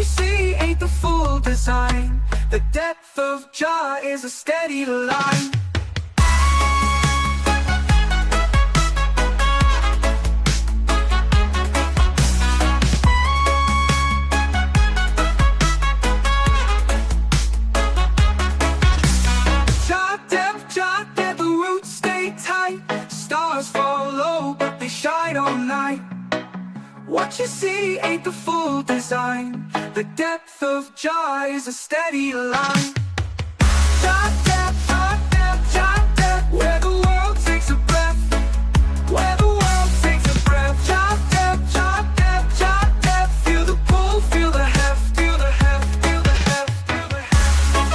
see ain't the full design. The depth of Jah is a steady line. Jah depth, the roots stay tight. Stars fall low, but they shine all night. What you see ain't the full design. The depth of Jah is a steady line. Jah depth, Jah depth, where the world takes a breath. Where the world takes a breath. Jah depth, Jah depth, Jah depth. Feel the pull, feel the heft, feel the heft, feel the heft, feel the heft.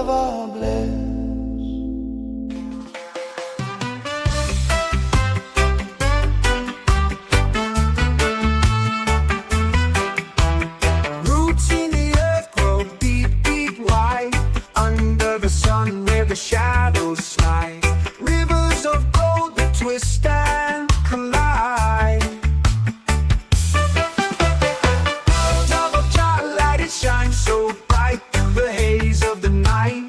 forever bliss. Roots in the earth grow deep, deep wide, under the sun where the shadows slide. Rivers of gold that twist and collide. Dove of twilight, it shines so bright through the haze of the night.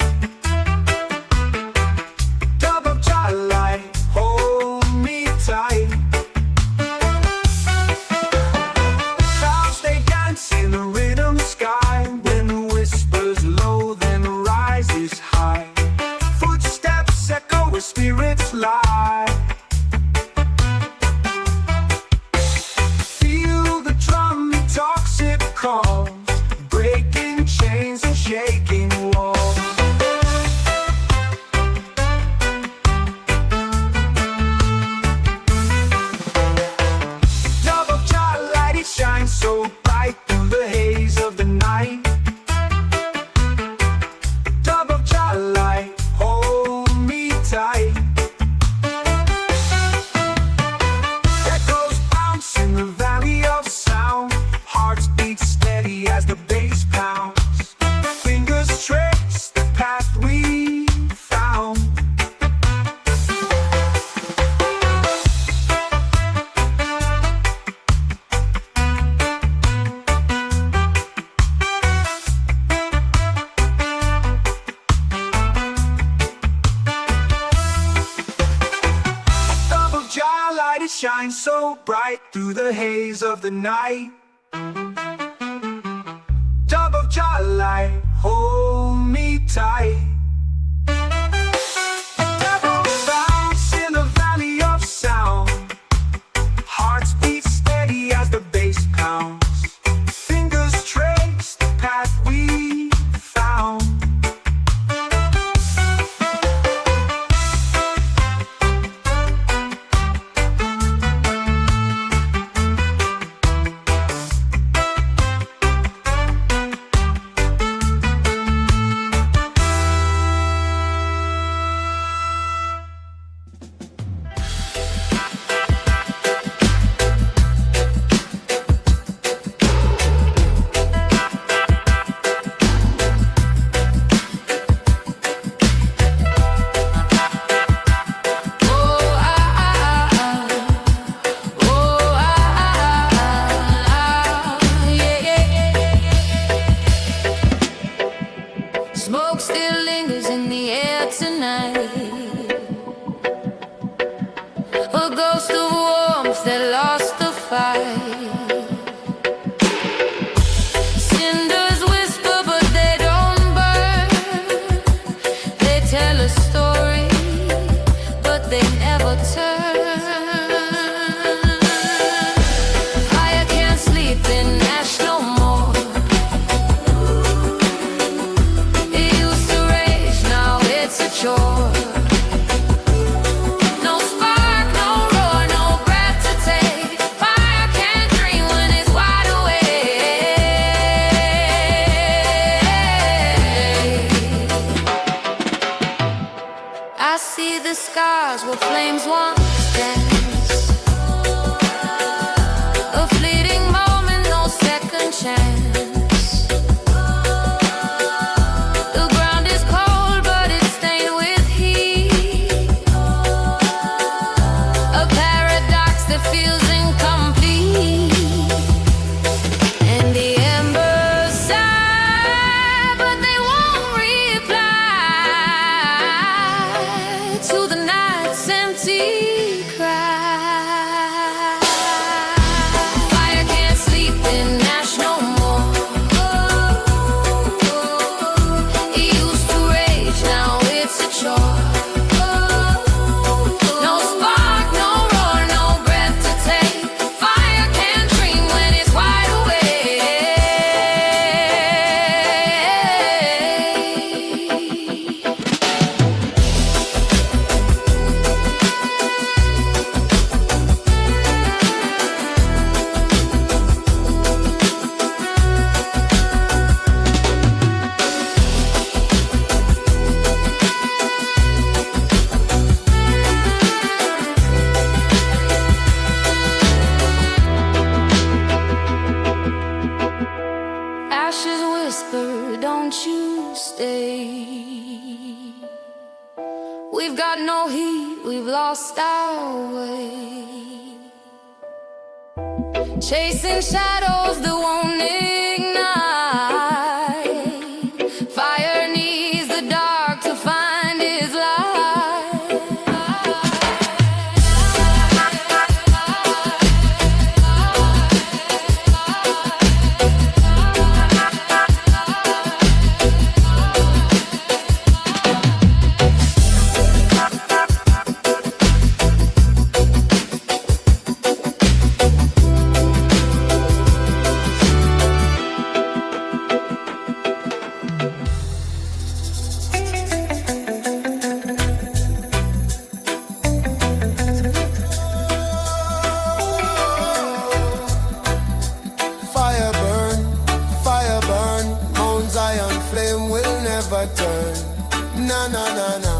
Dove of twilight, hold me tight. Clouds they dance in the rhythm sky. When the whispers low, then rises high. Footsteps echo where spirits lie. Feel the drum, it talks, it calls, breaking chains and shaking walls. Dove of twilight, it shines so bright through the haze of the night. Dove of twilight, hold me tight. Echoes bounce in the valley of sound. Hearts beat steady as the bass pounds. Fingers trace the path we found. Dove of twilight, it shines so bright through the haze of the night. Dove of twilight, hold me tight. Echoes bounce in the valley of sound. Hearts beat steady as the bass pounds. Fingers trace the path we found. Smoke still lingers in the air tonight. A ghost of warmth that lost the fight. Cinders whisper but they don't burn. They tell a story but they never turn. Fire can't sleep in ash no more. It used to rage, now it's a chore. No spark, no roar, no breath to take. Fire can't dream when it's wide awake. I see the scars where flames once danced. A fleeting moment, no second chance. The ground is cold, but it's stained with heat. A paradox that feels incomplete. And the embers sigh, but they won't reply to the night's empty cry. Fire can't sleep in ash no more. we've got no heat, we've lost our way. Chasing shadows that won't ignite. Fire needs the dark to find its light. Turn. Na na na na,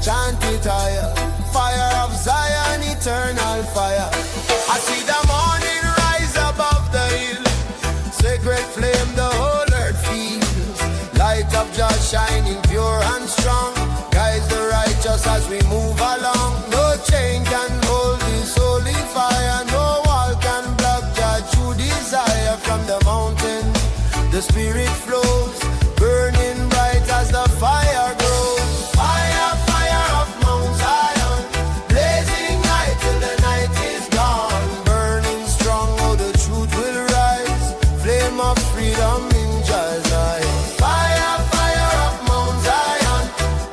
chant it higher. Fire of Zion, eternal fire. I see the morning rise above the hill. Sacred flame, the whole earth feels. Light of just shining pure and strong. Guides the righteous as we move along. No chain can hold this holy fire. No wall can block God's true desire. From the mountain, the spirit flows, burning bright as the fire grows. Fire, fire of Mount Zion, blazing light till the night is gone. Burning strong, oh the truth will rise. Flame of freedom in Jah's eye. Fire, fire of Mount Zion,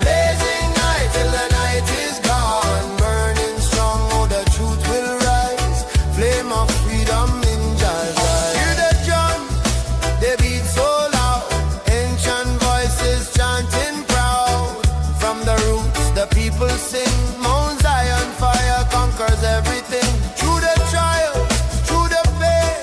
blazing light till the night is gone. Burning strong, oh the truth will rise. Flame of freedom in Jah's eye. Hear the drums, they beat so loud. Ancient voices chanting proud. From the roots the people sing. Mount Zion fire conquers everything. Through the trials, through the pain,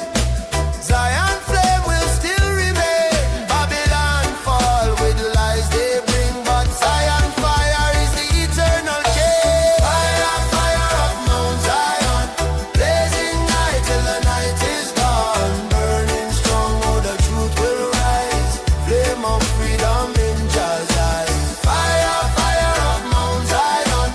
Zion flame will still remain. Babylon fall with lies they bring, but Zion fire is the eternal king. Fire, fire of Mount Zion, blazing light till the night is gone. Burning strong, oh the truth will rise. Flame of freedom in Jah's eye. Fire, fire of Mount Zion,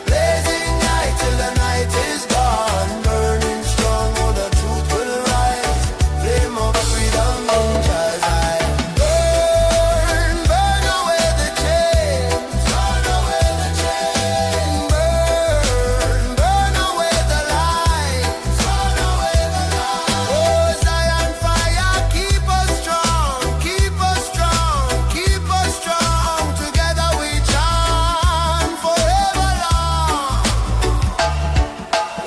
blazing light till the night is gone. Burning strong, oh the truth will rise. Flame of freedom in Jah's eye. Burn, burn away the chains, burn away the chains. Burn, burn away the lies, burn away the lies. Oh Zion fire, keep us strong, keep us strong, keep us strong. Together we chant forever long.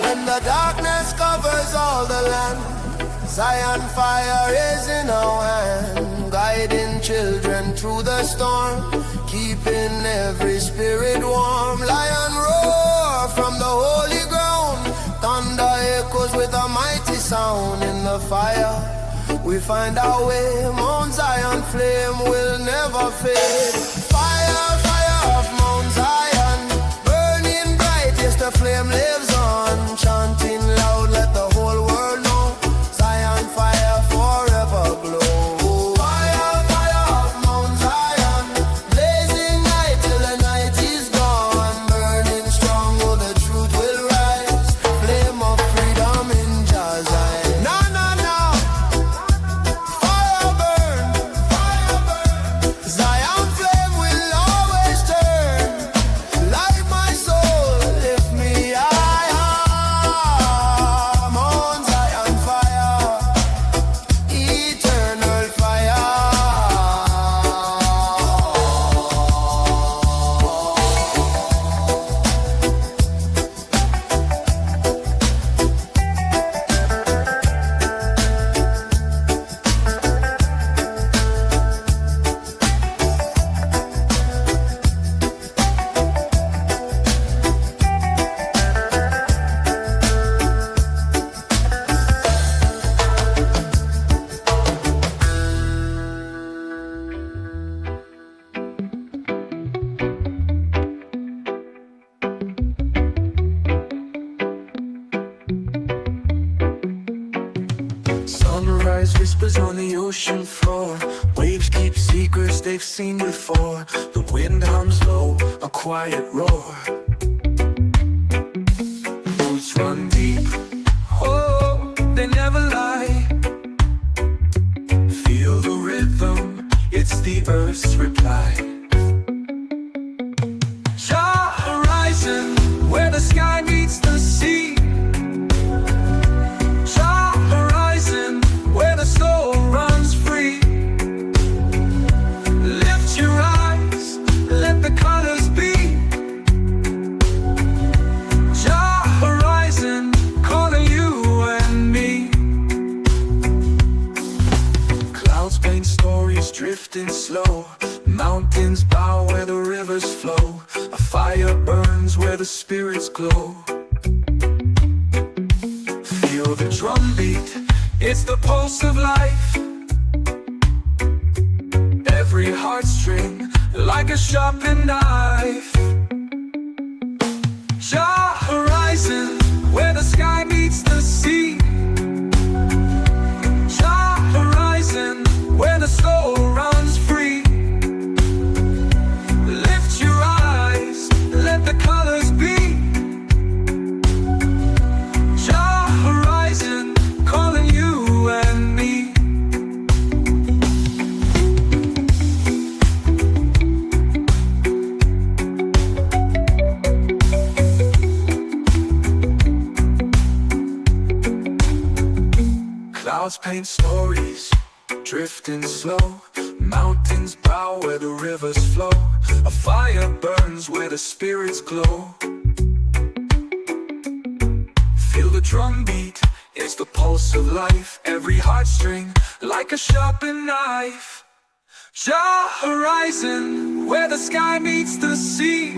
When the darkness covers all the land, Zion fire is in our hand, guiding children through the storm, keeping every spirit warm. Lion roar from the holy ground, thunder echoes with a mighty sound. In the fire we find our way. Mount Zion flame will never fade. Fire, fire of Mount Zion, burning bright, yes the flame lives on. Chanting loud, let the whole world know. Zion fire forever glow. Fire, fire of Mount Zion, blazing light till the night is gone. Burning strong, oh the truth will rise. Flame of freedom in Jah's eye. No, no, no, fire burn, fire burn. Zion flame will always turn. Light my soul, lift me high. Mount Zion fire, eternal fire. Sunrise whispers on the ocean floor. Waves keep secrets they've seen before. The wind hums low, a quiet roar. Roots run deep, oh, they never lie. Feel the rhythm, it's the earth's reply. Jaw horizon, where the sky meets the sea. Jaw horizon, where the soul runs free. Lift your eyes, let the colors be. Jaw horizon, calling you and me. Clouds paint stories drifting slow. Mountains bow where the rivers flow. A fire burns where the spirits glow. Feel the drumbeat, it's the pulse of life. Every heartstring like a sharpened knife. Jaw horizon, where the sky meets the sea. Jaw horizon, where the soul runs free. Lift your eyes, let the colors be. Jaw horizon, calling you and me. Clouds paint stories, drifting slow. Mountains bow where the rivers flow. A fire burns where the spirits glow. Feel the drumbeat, it's the pulse of life. Every heartstring like a sharpened knife. Jaw horizon, where the sky meets the sea.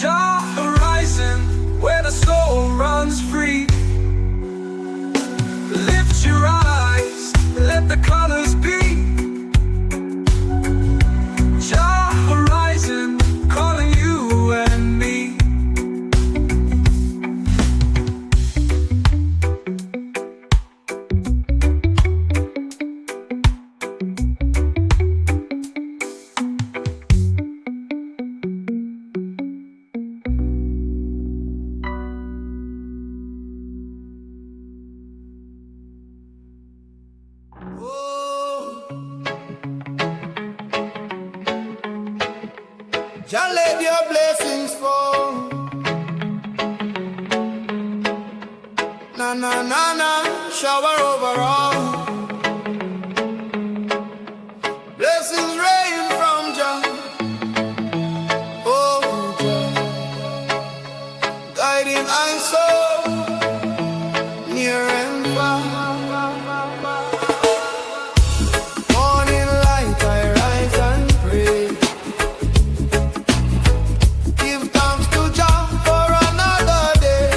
Jaw horizon, where the soul runs free. Lift your eyes, let the colors be. Jaw horizon, calling you and me. Jah let your blessings fall. Na na na na, shower over all. Blessings rain from Jah. Oh Jah, guiding I soul near and far. Morning light, I rise and pray. Give thanks to Jah for another day.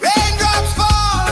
Raindrops fall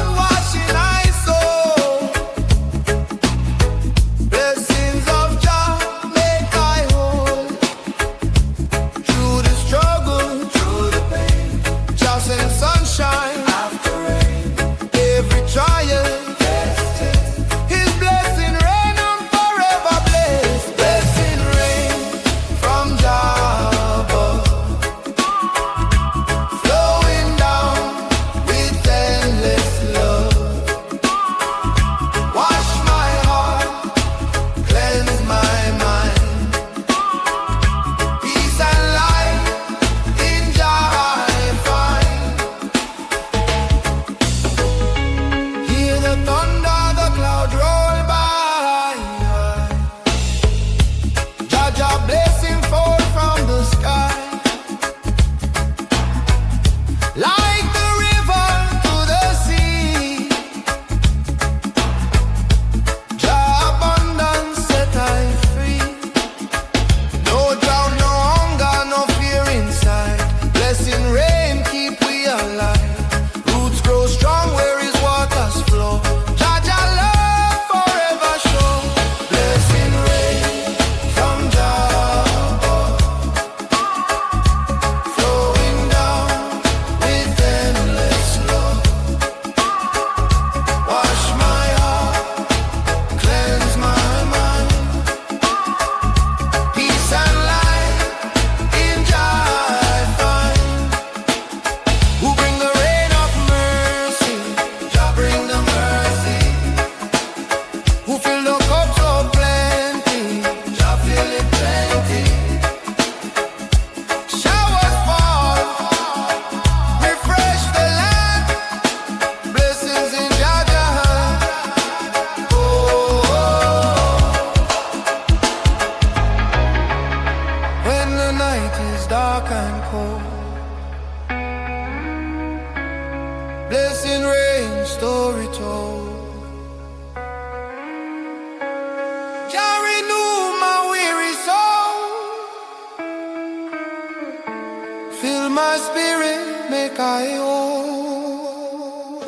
my own.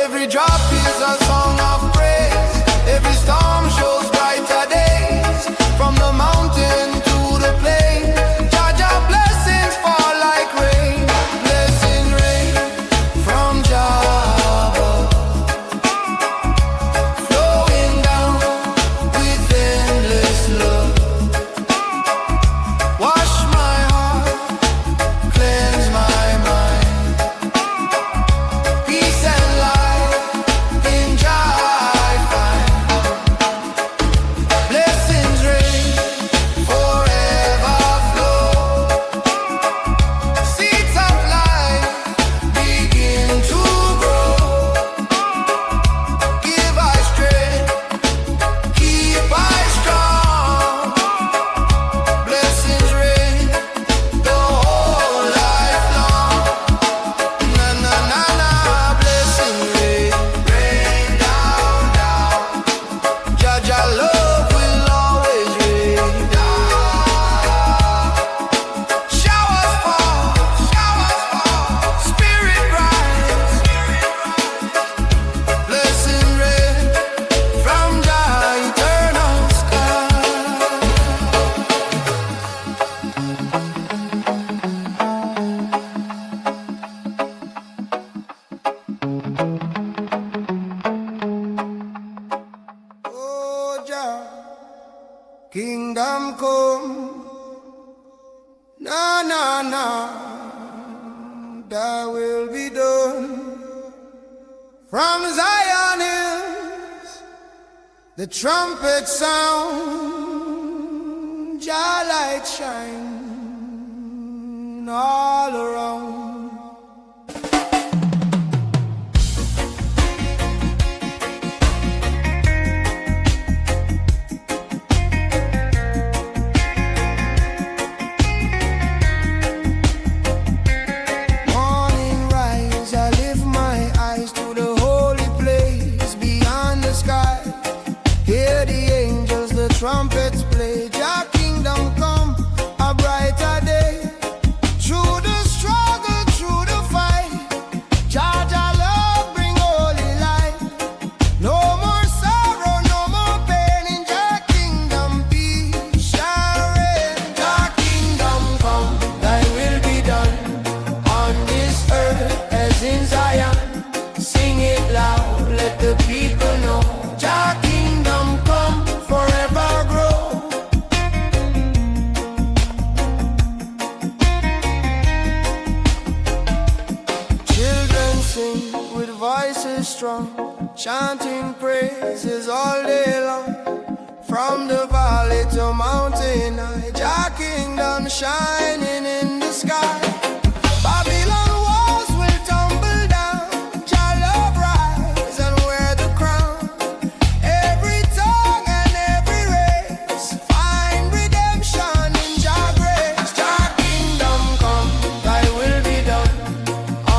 Every drop is a song of praise. Every storm shows brighter days. From the mountain to the plain, Jah Jah blessings fall like rain. Blessings rain from Jah, flowing down with endless love. Wash my heart, cleanse my mind. Peace and light in Jah I find. Blessings rain forever flow. Seeds of life begin to grow. Give I strength, keep I strong. Blessings rain the whole life long. Na na na na. Blessings rain, rain down, down. Jah Jah love will always rain down. Showers fall, spirit rise. Blessing rain from Jah eternal sky. Oh Jah, kingdom come. Na na na, thy will be done. From Zion hills, the trumpet sound. Jah light shine all around. Morning rise, I lift my eyes to the holy place beyond the sky. Hear the angels, the trumpets play. Jah kingdom come, a brighter day. Through the struggle, through the fight, Jah Jah love bring holy light. No more sorrow, no more pain. In Jah kingdom peace shall reign. Jah kingdom come, thy will be done on this earth as in Zion. Sing it loud, let the people know. Jah kingdom come, forever grow. Children sing with voices strong, chanting praises all day long. From the valley to mountain high, Jah kingdom shining in the sky. Babylon walls will tumble down, Jah love rise and wear the crown. Every tongue and every race find redemption in Jah grace. Jah kingdom come, thy will be done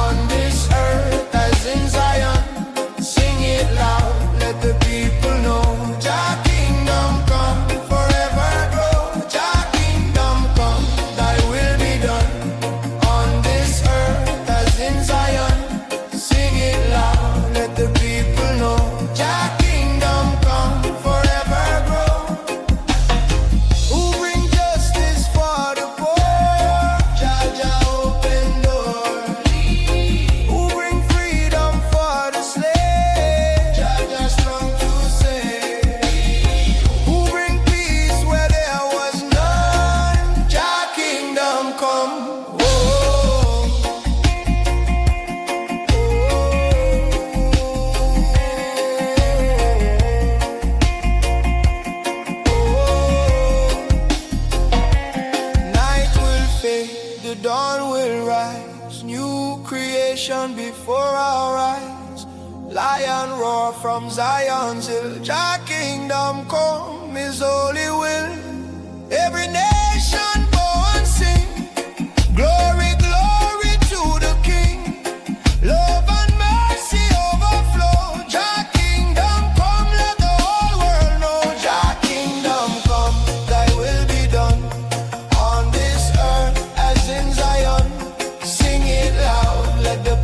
on this earth as in Zion. Sing it loud, let the people know. Jah kingdom come, forever grow. Jah kingdom come, thy will be done on this earth as in Zion. Sing it loud, let the people know. Jah kingdom come, forever grow. Who bring justice for the poor? Jah Jah open door. Who bring freedom for the slave? Jah Jah strong to save. Who bring peace where there was none? Jah kingdom come. Oh, night will fade, the dawn will rise. New creation before our eyes. Lion roar from Zion's hill. Jah kingdom come, His holy will. Every nation bow and sing. Glory, glory to the King. Love and mercy overflow. Jah kingdom come, let the whole world know. Jah kingdom come, thy will be done on this earth as in Zion. Sing it loud, let the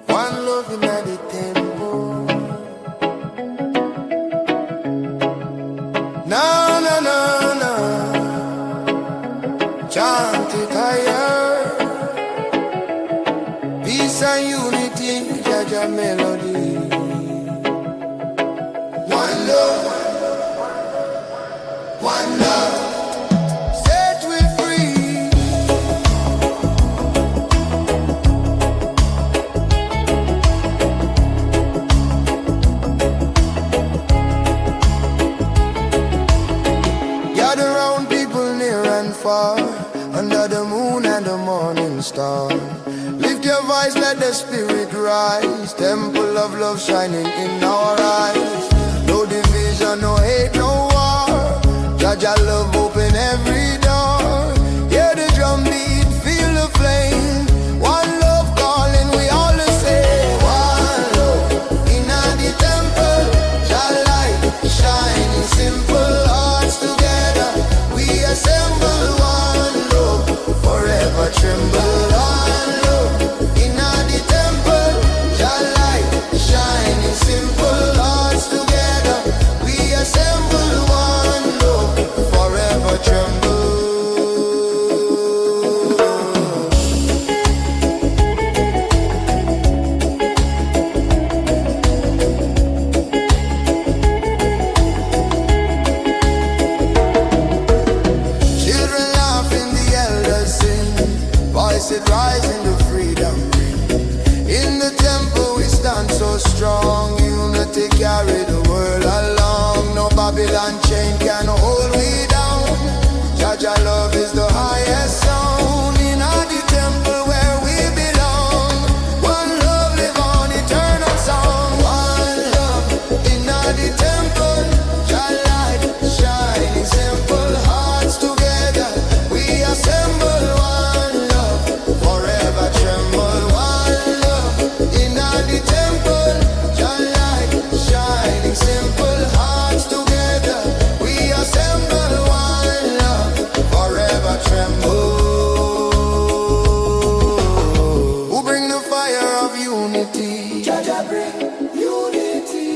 One love in the temple. No, no, no, no. Chant it higher. Peace and unity, Jaja melody. One love, one love. Set we free. Gather round people near and far, under the moon and the morning star. Lift your voice, let the spirit rise. Temple of love shining in our eyes. No division, no hate, no war. Jaja love open every door. Hear the drum beat, feel the flame. One love calling, we all the same. One love in the temple. Jah light shining, simple hearts together. We assemble one love, forever tremble. One love in the temple. Jah light shining, simple hearts together. We assemble one love, forever tremble. Children laughing, the elders sing. Voices rising to freedom ring. In the temple we stand so strong. Unity carry the world along. No Babylon chain can hold we down. Jaja love is the highest sound. In the temple where we belong. One love live on eternal song. One love in the temple. Jah light shining, simple hearts together. We assemble one love, forever tremble. One love in the temple. Jah light shining, simple hearts together. We assemble one love, forever tremble. Who bring the fire of unity? Jaja bring unity.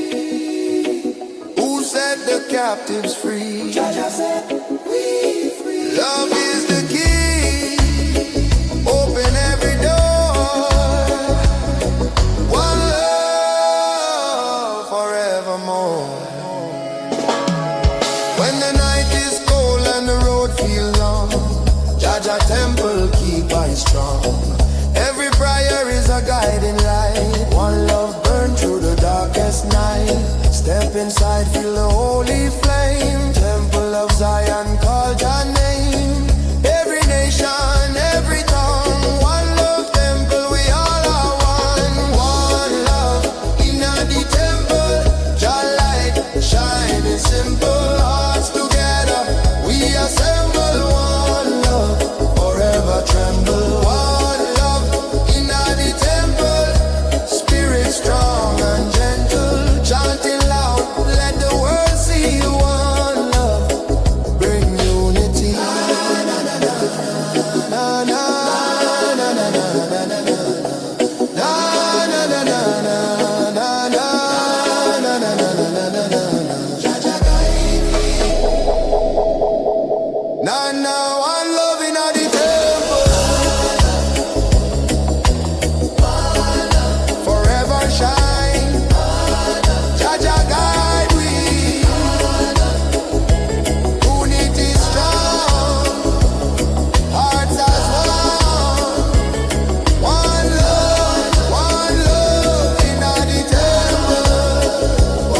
Who set the captives free? Jaja set we free. Love is the key. Open every door. One love forevermore. When the night is cold and the road feels long, Jaja temple keep I strong. Every prayer is a guiding light. One love burn through the darkest night. Step inside, feel the holy flame. Temple of Zion, call your name. Every nation, every tongue. One love temple, we all are one. One love in the temple. Jah light shining, simple hearts together. We assemble one love, forever tremble. One love in the temple. Spirit strong and gentle, chanting loud, let the world see one love. Bring unity. Na na na na na na na na na na na. Na na na na na na na na na na na na. Jaja guide me. Na na one love in the temple. Forever shine. Jaja guide we. Unity strong. Hearts as one. One love in the temple. Oh.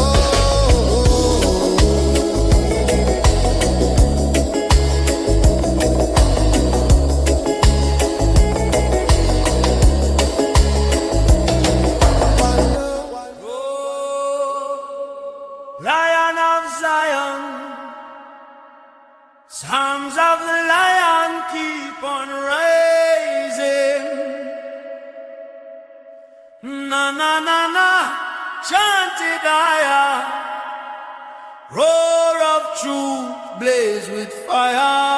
Lion of Zion, Psalms of the Lion keep on rising. Na na na na, chanted higher. Roar of truth blaze with fire.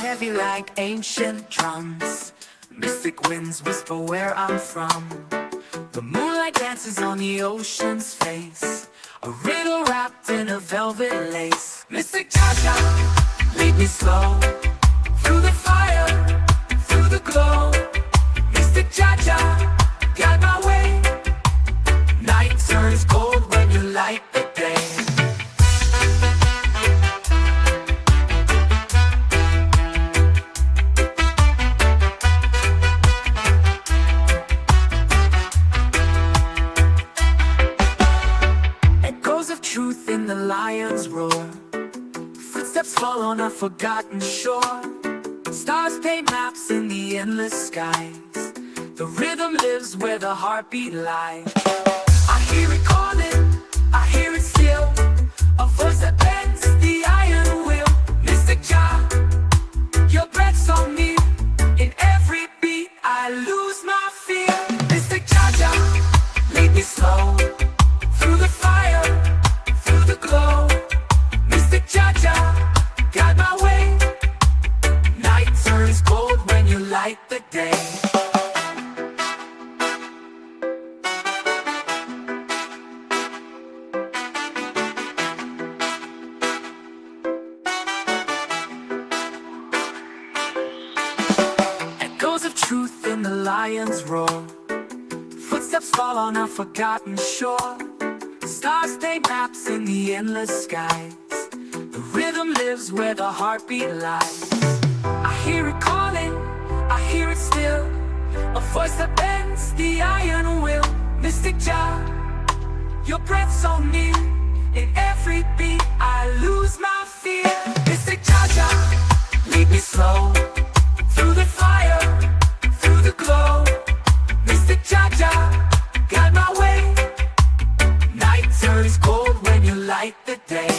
heavy like ancient drums. Mystic winds whisper where I'm from. The moonlight dances on the ocean's face, a riddle wrapped in a velvet lace. Mystic cha-cha, lead me slow, through the fire, through the glow. Mystic cha-cha, guide my way. Night turns cold when you light the day. Echoes of truth in the lion's roar. Footsteps fall on a forgotten shore. Stars paint maps in the endless skies. The rhythm lives where the heartbeat lies. I hear it calling, I hear it still, a voice that bends the iron will. Mystic Jah, your breath's so near. In every beat I lose my fear. Mystic Jah Jah, lead me slow, through the fire, through the glow. Mystic Jah Jah, guide my way. Night turns cold when you light the day. Echoes of truth in the lion's roar. Footsteps fall on a forgotten shore. Stars paint maps in the endless skies. The rhythm lives where the heartbeat lies. I hear it calling, I hear it still, a voice that bends the iron will. Mystic Jah, your breath so near. In every beat I lose my fear. Mystic Jah Jah, lead me slow, through the fire, through the glow. Mystic Jah Jah, guide my way. Night turns cold when you light the day.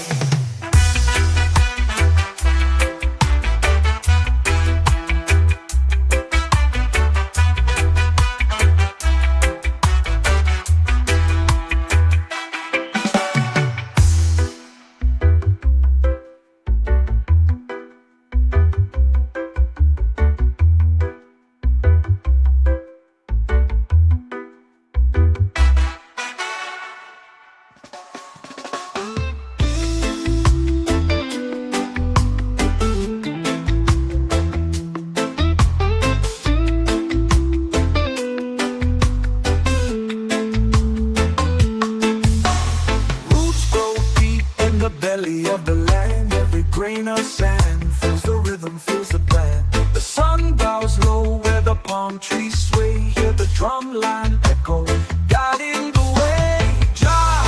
Belly of the land, every grain of sand feels the rhythm, feels the plan. The sun bows low where the palm trees sway. Hear the drum line echo, guiding the way. Jah,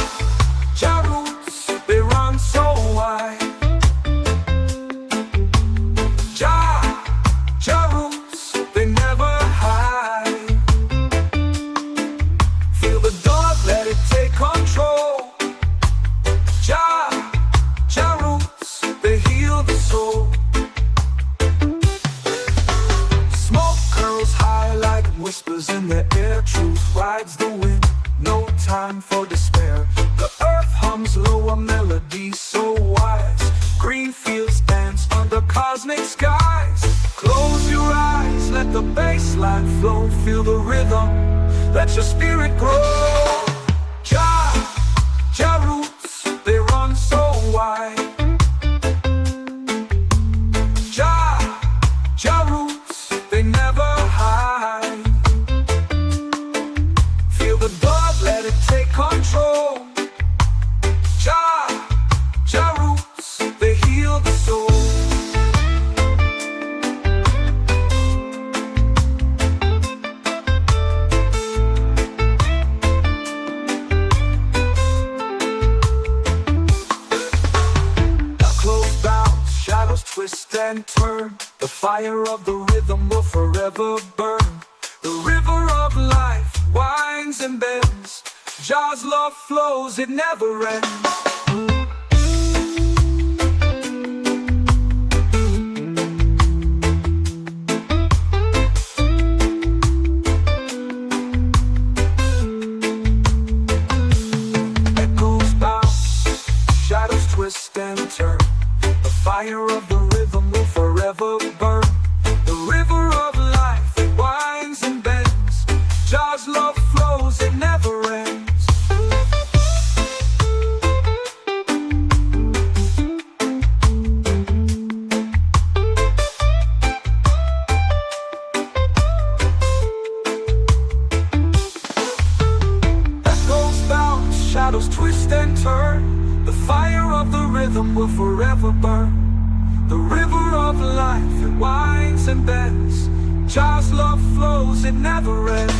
Jah roots, they run so wide. Jah, Jah roots, they never hide. Feel the dog, let it take control. Jah, Jah roots, they heal the soul. Smoke curls high like whispers in the air. Truth rides the wind, no time for despair. The earth hums low, a melody so wise. Green fields dance under cosmic skies. Close your eyes, let the bass line flow. Feel the rhythm, let your spirit grow. Jah, Jah roots, they run so wide. Jah, Jah roots, they never hide. Feel the dog, let it take control. Jah, Jah roots, they heal the soul. Twist and turn, the fire of the rhythm will forever burn. The river of life winds and bends. Jah's love flows, it never ends. Echoes bounce, shadows twist and turn. The fire of the rhythm will forever forever burn. The river of life, it winds and bends. Jah's love flows, it never ends. Echoes bounce, shadows twist and turn. The fire of the rhythm will forever burn. The river of life, it winds and bends. Jah's love flows, it never ends.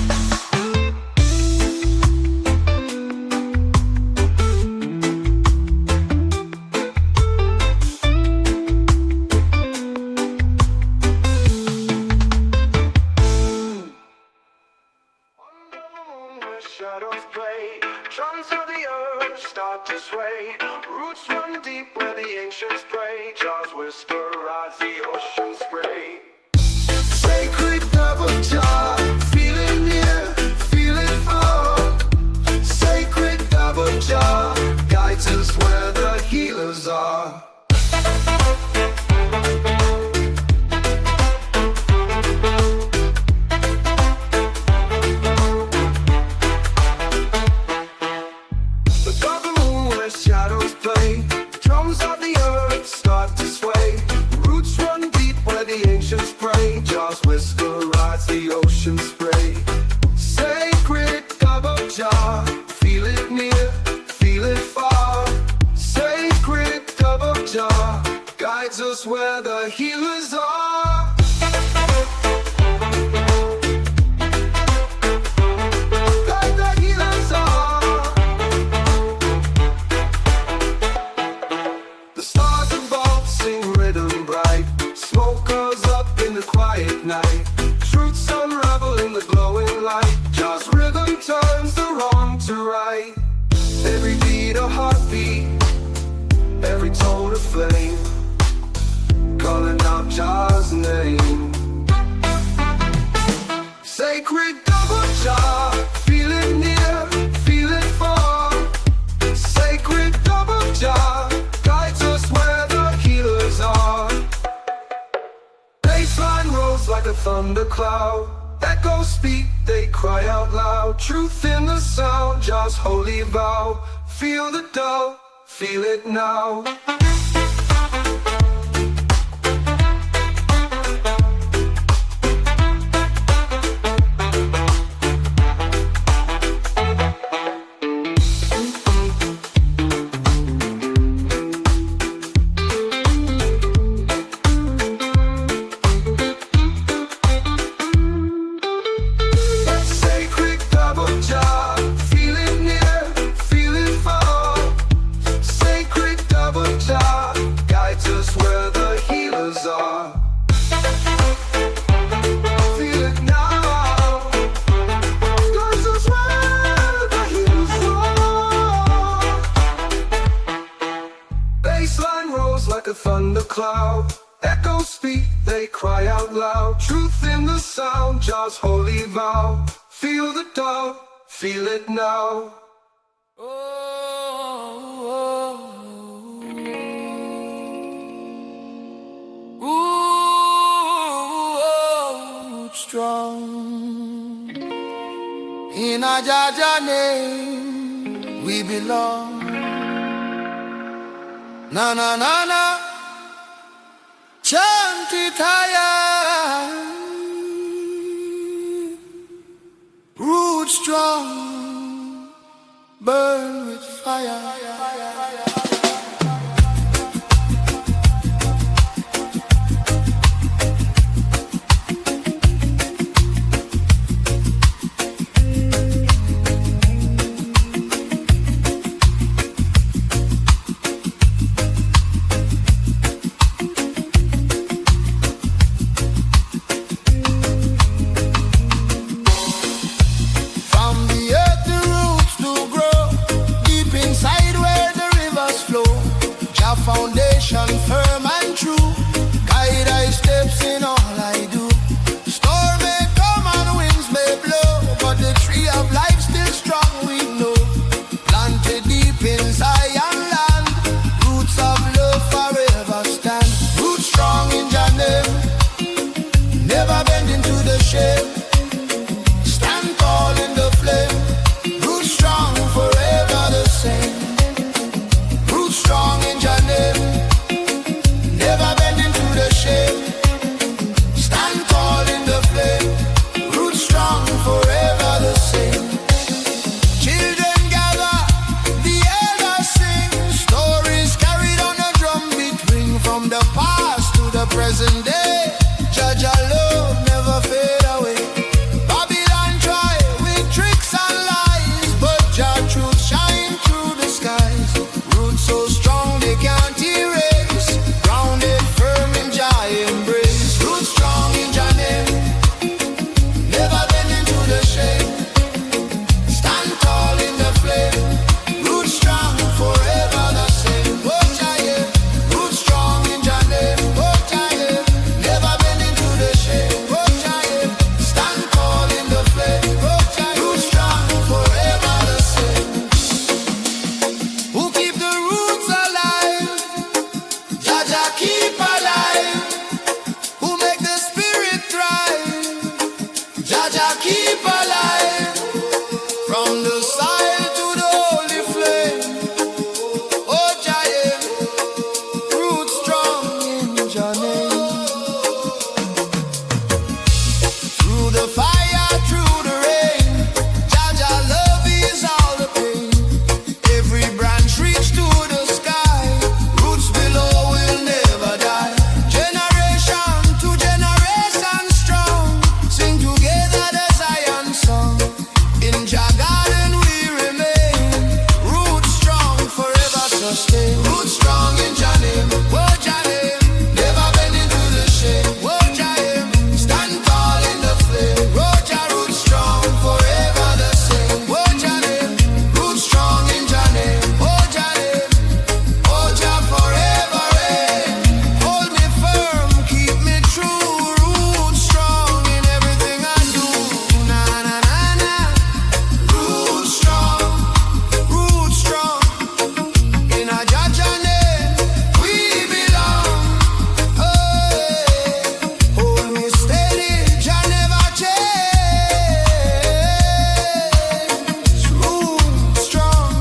Shadows play, drums of the earth start to sway. Roots run deep where the ancients pray. Jah's whisper rides the ocean spray. Sacred double Jah, feel it near, feel it far. Sacred double Jah, guides us where the healers are. Shadows play, drums of the earth start to sway. Roots run deep where the ancients pray. Jah's whisper rides the ocean spray. Sacred double Jah, feel it near, feel it far. Sacred double Jah, guides us where the healers are. Quiet night, truths unravel in the glowing light. Jah's rhythm turns the wrong to right. Every beat a heartbeat, every tone a flame, calling out Jah's name. Sacred double Jah, feel it near, feel it far. Sacred double Jah, guides us where the healers are. Baseline rolls like a thundercloud. Echoes speak, they cry out loud. Truth in the sound, Jah's holy vow. Feel the dove, feel it now. Like a thundercloud, echoes speak, they cry out loud. Truth in the sound, Jah's holy vow. Feel the dove, feel it now. Ooh, strong. In a Jah name, we belong. Na na na na, chant it higher. Root strong, burn with fire. shame. Stand tall in the flame. Root strong, forever the same. Root strong in your name. Never bending to the shame. Stand tall in the flame. Root strong, forever the same. Children gather, the elders sing. Stories carried on a drumbeat ring. From the past to the present day, Judge our love never fade away. Babylon try with tricks and lies, but Jah truth shine through the skies. Roots so strong they can't erase. Grounded firm in Jah embrace. Roots strong in Jah name. Never bending to the shame. Stand tall in the flame. Roots strong, forever the same. Oh Jah yeah. Roots strong in Jah name. Oh Jah yeah. Never bending to the shame. Oh Jah yeah. Stand tall in the flame. Oh Jah yeah. Roots strong, forever the same. Who keep the roots alive? Jah Jah keep alive. Who make the spirit thrive? Jah Jah keep alive. From the side to the holy flame. Oh Jah yeah. Roots strong in Jah name. Through the fire, through the rain, Jah Jah love is all the pain. Every branch reach to the sky. Roots below will never die. Generation to generation strong. Sing together the Zion song. In Jah garden we remain. Roots strong, forever sustain. Roots strong in Jah name. Oh Jah name. Never bending to the shame. Oh Jah name. Stand tall in the flame. Oh Jah roots strong, forever the same. Oh Jah name. Roots strong in Jah name. Oh Jah name. Oh Jah forever reign. Hold me firm, keep me true. Roots strong in everything I do. Na na na na. Roots strong, roots strong. In a Jah Jah name we belong. Hey, hold me steady, Jah never change. Roots strong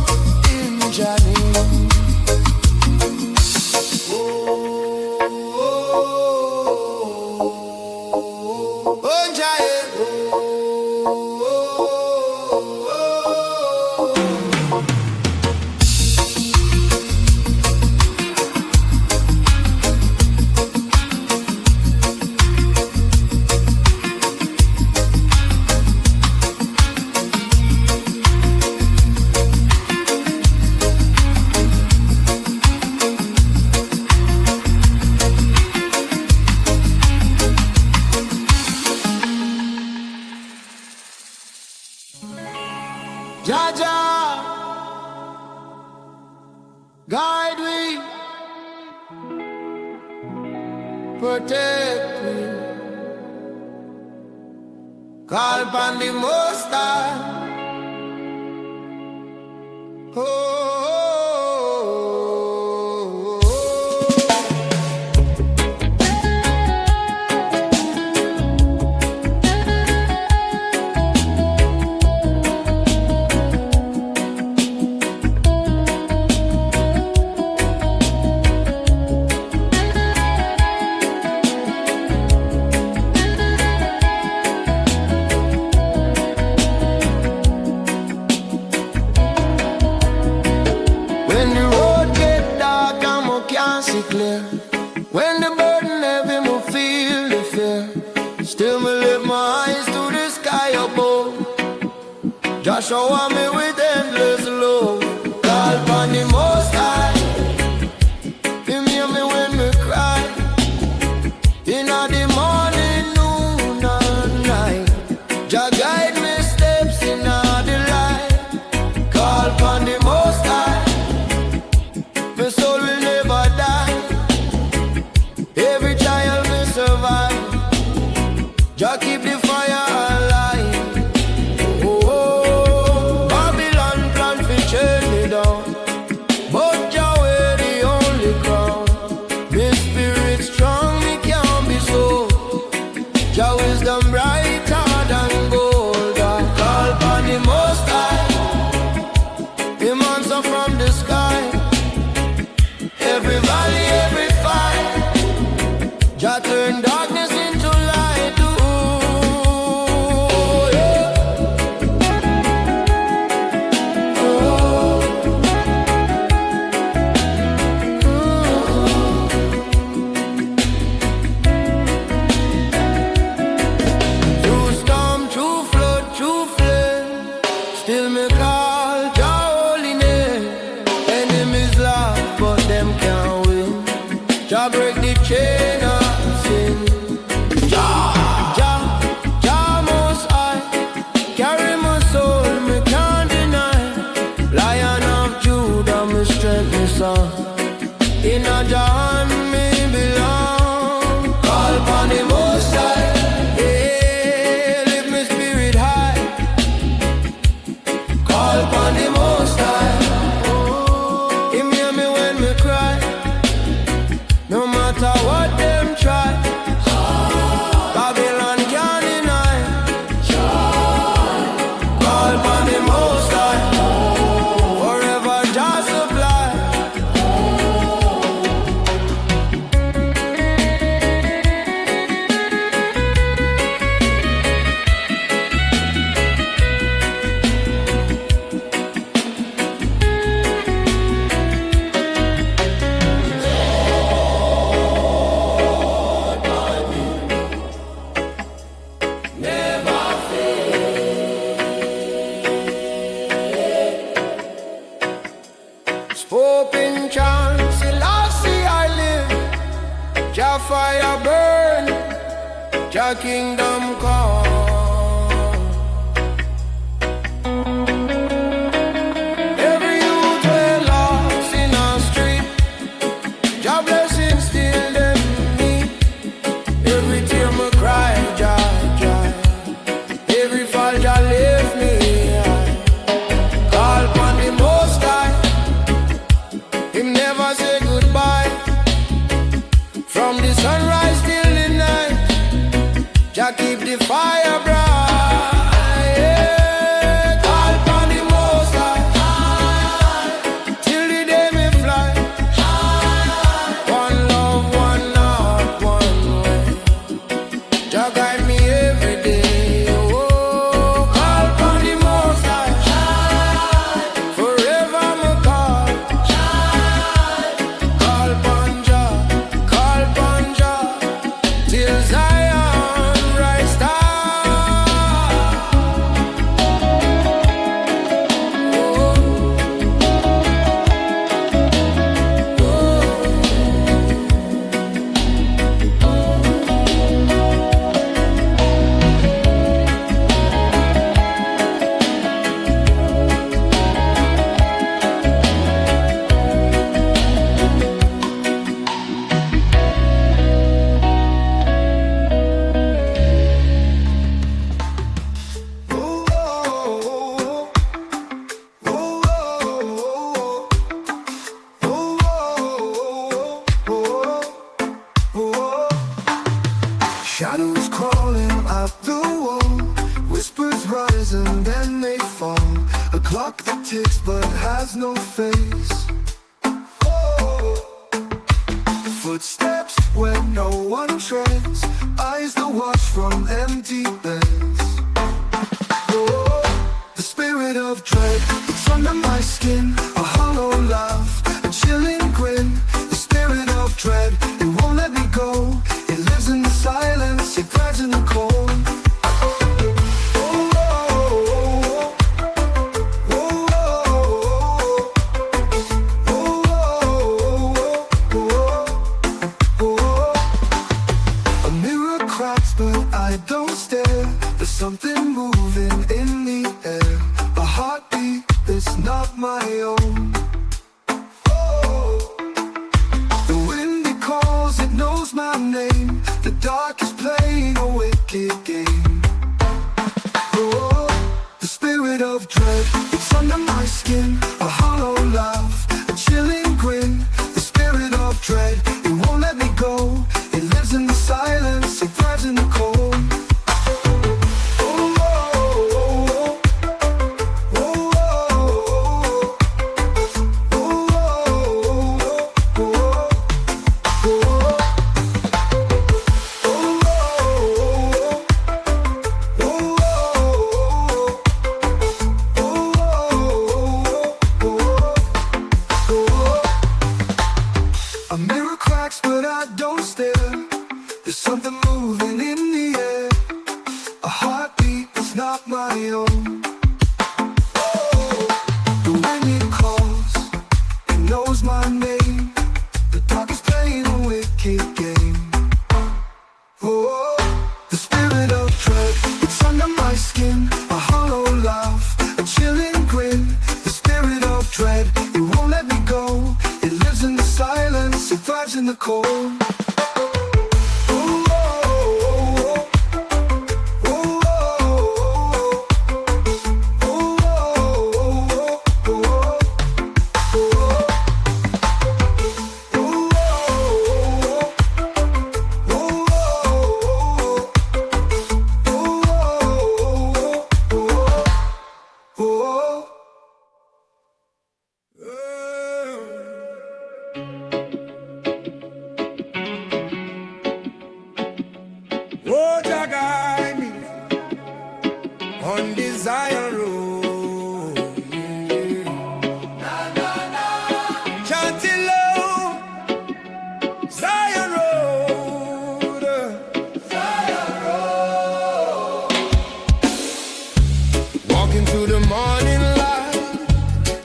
in Jah name. Oh, Jah yeah. Jah Jah, guide we, protect we. Call upon the Most High. Oh, oh, oh, oh. When the road get dark and I can't see clear, when the burden heavy, me feel the fear. Still me lift my eyes to the sky above. Just shower me with endless love. Call upon the Most High. Him hear me when me cry. In the morning, noon and night. Jah guide me steps in the light. Call upon the Most High. My soul will never die. Every child will survive. Jah keep the fire alive. Oh, oh, Babylon plan fi chain me down, but Jah wear the only crown. Me spirit strong, me can't be so. Jah wisdom bright Jah turn darkness into light. Ooh, yeah. Through storm, through flood, through flame, still me call Jah holy name. Enemies laugh, but them can't win. Jah break the chain of sin. Jah most high, carry my soul, me can't deny. Lion of Judah, me strength, me song. In a Jah hand me belong. Call upon the Most High, yeah, lift me spirit high. Call upon the Most High, Him hear me when me cry. No matter what them try, Babylon can't deny. Call upon the Most High, forever Jah supply. Spoke in chance, Selassie I live. Jah fire burn, Jah kingdom come. Every youth way lost in our street, Jah blessing still them meet. Every tear me cry, Jah, Jah. Every fall Jah lift me high. Call upon the Most High, Him never say goodbye. From the sunrise till the night, Jah keep the fire bright. Yeah. Call upon the Most High, till the day me fly. One love, one heart, one way. Jah guide me every day. Oh, call upon the Most High, forever me call. Call upon Jah, till Zion rise star. Shadows crawling up the wall, whispers rise and then they fall. A clock that ticks but has no face. Oh. Footsteps where no one treads, eyes that watch from empty beds. Oh. The spirit of dread, it's under my skin. A hollow laugh, a chilling grin. The spirit of dread, it won't let me go. It lives in the silence, it thrives in the cold. A mirror cracks, but I don't stare. There's something moving in the air. A heartbeat that's not my own. The wind it calls, it knows my name. The dark is playing a wicked game. Oh, the spirit of dread, it's under my skin. A hollow laugh, a chilling grin. The spirit of dread, it won't let me go. It lives in the silence, it thrives in the cold. There's something moving in the air. A heartbeat that's not my own. The wind it calls, it knows my name. The dark is playing a wicked game. Oh, the spirit of dread, it's under my skin. A hollow laugh, a chilling grin. The spirit of dread, it won't let me go. It lives in the silence, it thrives in the cold. Oh, Jah guide me on the Zion road. Chant it low, Zion road. Walking through the morning light,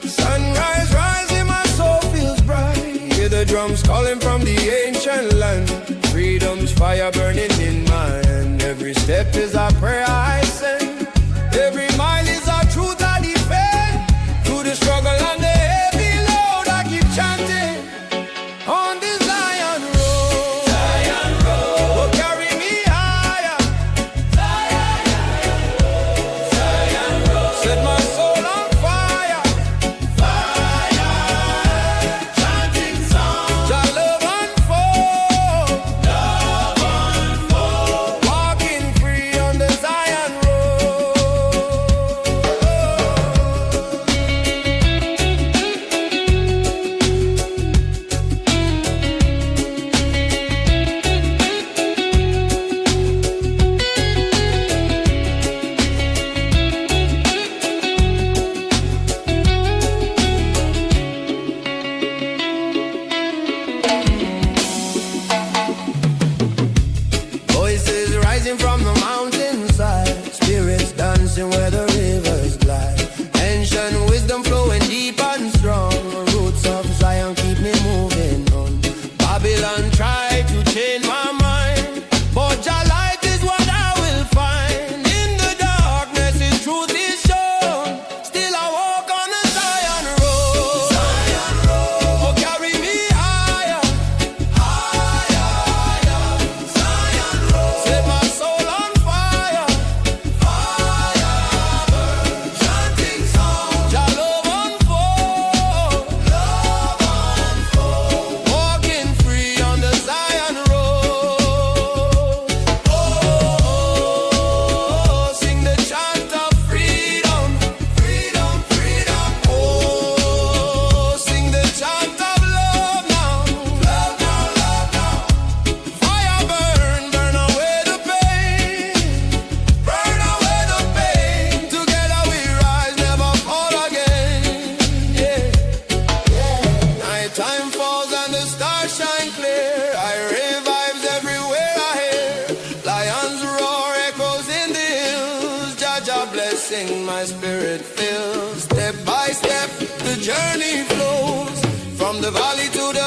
sunrise rising, my soul feels bright. Hear the drums calling from the ancient land. Freedom's fire burning in my hand. Every step is a prayer I send. Every mile is a truth I defend. Through the struggle and the heavy load, I keep chanting on the Zion road. Zion road, oh, carry me higher. Zion road, set my soul on fire. Fire, chanting songs. Jah love unfold. Walking free on the Zion road. Voices rising from the mountainside, spirits dancing where the rivers glide. Ancient wisdom flowing deep and strong. Roots of Zion keep me moving on. Babylon tried to change my mind, but Jah light is what I will find. In the darkness, His truth is shown. Still I walk on the Zion road. Zion road, oh, carry me higher. Zion road, set my soul on fire. Fire burn, chanting songs. Jah love unfold. Walking free on the Zion road. Oh, sing the chant of freedom. Freedom, freedom. Oh, sing the chant of love now. Love now, love now. Fire burn, burn away the pain. Burn away the pain. Together we rise, never fall again. Yeah. Night time falls and the stars shine clear. I revives everywhere I hear. Lions roar, echoes in the hills. Jah Jah blessing my spirit fills. Step by step, the journey flows from the valley to the